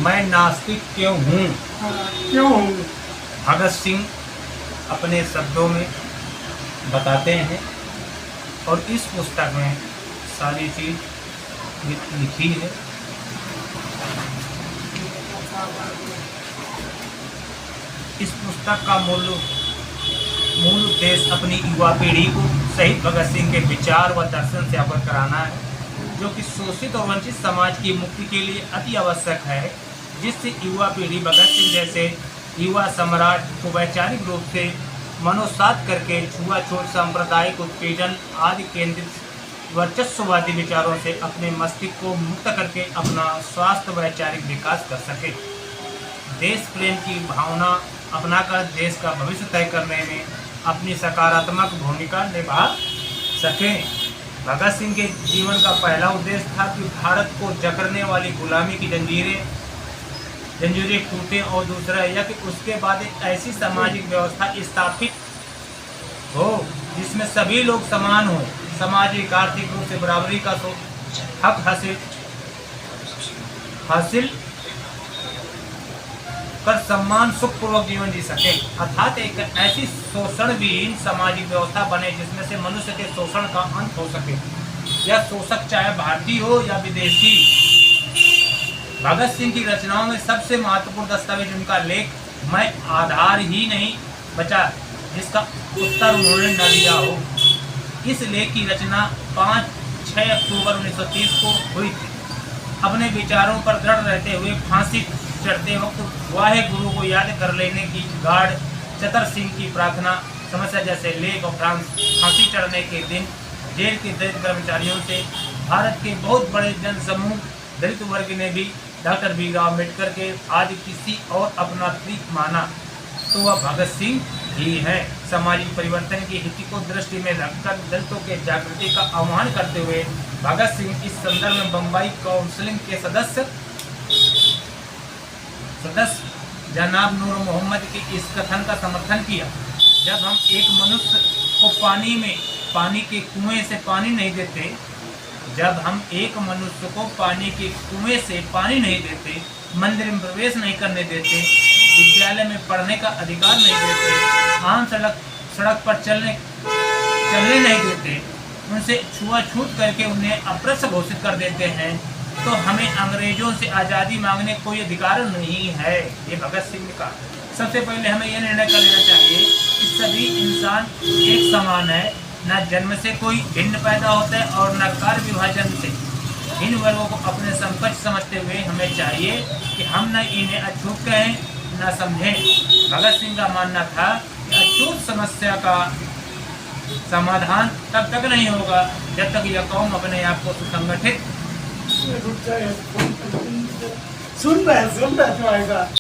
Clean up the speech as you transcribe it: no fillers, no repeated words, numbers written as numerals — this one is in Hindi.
मैं नास्तिक क्यों हूँ, क्यों हूँ? भगत सिंह अपने शब्दों में बताते हैं और इस पुस्तक में सारी चीज़ लिखी है। इस पुस्तक का मूल उद्देश्य अपनी युवा पीढ़ी को शहीद भगत सिंह के विचार व दर्शन से अवगत कराना है, जो कि शोषित और वंचित समाज की मुक्ति के लिए अति आवश्यक है, जिससे युवा पीढ़ी भगत सिंह जैसे युवा सम्राट को वैचारिक रूप से मनोसात करके छुआछूत, सांप्रदायिक उत्पीड़न आदि केंद्रित वर्चस्ववादी विचारों से अपने मस्तिष्क को मुक्त करके अपना स्वास्थ्य वैचारिक विकास कर सके। देश प्रेम की भावना अपनाकर देश का भविष्य तय करने में अपनी सकारात्मक भूमिका निभा सकें। भगत सिंह के जीवन का पहला उद्देश्य था कि भारत को जकड़ने वाली गुलामी की जंजीरें टूटें और दूसरा यह कि उसके बाद एक ऐसी सामाजिक व्यवस्था स्थापित हो जिसमें सभी लोग समान हों, सामाजिक आर्थिक रूप से बराबरी का हक हासिल कर सम्मान सुखपूर्वक जीवन जी सके, अर्थात एक ऐसी शोषण विहीन सामाजिक व्यवस्था बने जिसमें से मनुष्य के शोषण का अंत हो सके। यह शोषक चाहे भारतीय हो या विदेशी। भगत सिंह की रचनाओं में सबसे महत्वपूर्ण दस्तावेज उनका लेख मैं आधार ही नहीं बचा, जिसका उत्तर उन्होंने न दिया हो। इस लेख की रचना 5-6 अक्टूबर 1930 को हुई थी। अपने विचारों पर दृढ़ रहते हुए फांसी चढ़ते वक्त वाहे गुरु को याद कर लेने की गार्ड चतर सिंह की प्रार्थना समस्या जैसे लेख और फांसी चढ़ने के दिन जेल के दलित कर्मचारियों से भारत के बहुत बड़े जनसमूह दलित वर्ग ने भी डॉक्टर भीमराव अम्बेडकर के आदि किसी और अपना प्रीत माना तो वह भगत सिंह ही है। सामाजिक परिवर्तन की हित को दृष्टि में रखकर दलितों के जागृति का आह्वान करते हुए भगत सिंह इस संदर्भ में बम्बई काउंसिल के सदस्य जनाब नूर मोहम्मद के इस कथन का समर्थन किया, जब हम एक मनुष्य को पानी के कुएं से पानी नहीं देते, मंदिर में प्रवेश नहीं करने देते, विद्यालय में पढ़ने का अधिकार नहीं देते, आम सड़क पर चलने नहीं देते, उनसे छुआछूत करके उन्हें अप्रश्न घोषित कर देते हैं, तो हमें अंग्रेजों से आज़ादी मांगने कोई अधिकार नहीं है। ये भगत सिंह ने कहा। सबसे पहले हमें यह निर्णय कर लेना चाहिए कि सभी इंसान एक समान है, न जन्म से कोई भिन्न पैदा होता है और न कार्य विभाजन से। इन वर्गों को अपने समकक्ष समझते हुए हमें चाहिए कि हम न इन्हें अछूत कहें न समझें। भगत सिंह का मानना था कि अछूत समस्या का समाधान तब तक नहीं होगा जब तक यह कौम अपने आप को सुसंगठित सुन रहे तुम्हारे साथ।